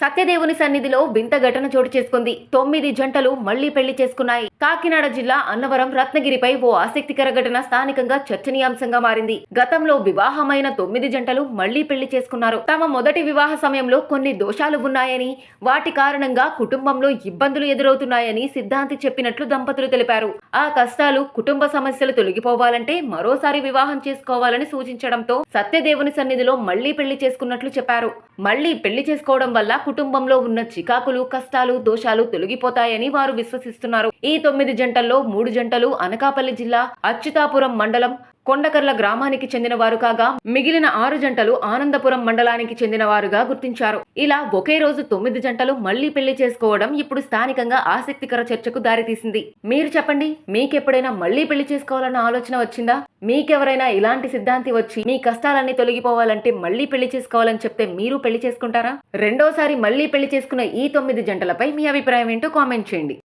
సత్యదేవుని సన్నిధిలో వింత ఘటన చోటు చేసుకుంది. 9 జంటలు మళ్లీ పెళ్లి చేసుకున్నాయి. కాకినాడ జిల్లా అన్నవరం రత్నగిరిపై ఓ ఆసక్తికర ఘటన స్థానికంగా చర్చనీయాంశంగా మారింది. గతంలో వివాహమైన 9 జంటలు మళ్లీ పెళ్లి చేసుకున్నారు. తమ మొదటి వివాహ సమయంలో కొన్ని దోషాలు ఉన్నాయని, వాటి కారణంగా కుటుంబంలో ఇబ్బందులు ఎదురవుతున్నాయని సిద్ధాంతి చెప్పినట్లు దంపతులు తెలిపారు. ఆ కష్టాలు, కుటుంబ సమస్యలు తొలగిపోవాలంటే మరోసారి వివాహం చేసుకోవాలని సూచించడంతో సత్యదేవుని సన్నిధిలో మళ్లీ పెళ్లి చేసుకున్నట్లు చెప్పారు. మళ్లీ పెళ్లి చేసుకోవడం వల్ల కుటుంబంలో ఉన్న చికాకులు, కష్టాలు, దోషాలు తొలగిపోతాయని వారు విశ్వసిస్తున్నారు. ఈ 9 జంటల్లో 3 జంటలు అనకాపల్లి జిల్లా అచ్యుతాపురం మండలం కొండకర్ల గ్రామానికి చెందిన వారు కాగా, మిగిలిన 6 జంటలు ఆనందపురం మండలానికి చెందిన వారుగా గుర్తించారు. ఇలా ఒకే రోజు 9 జంటలు మళ్లీ పెళ్లి చేసుకోవడం ఇప్పుడు స్థానికంగా ఆసక్తికర చర్చకు దారితీసింది. మీరు చెప్పండి, మీకెప్పుడైనా మళ్లీ పెళ్లి చేసుకోవాలన్న ఆలోచన వచ్చిందా? మీకెవరైనా ఇలాంటి సిద్ధాంతి వచ్చి మీ కష్టాలన్నీ తొలగిపోవాలంటే మళ్లీ పెళ్లి చేసుకోవాలని చెప్తే మీరు పెళ్లి చేసుకుంటారా? రెండోసారి మళ్లీ పెళ్లి చేసుకున్న ఈ 9 జంటలపై మీ అభిప్రాయం ఏంటో కామెంట్ చేయండి.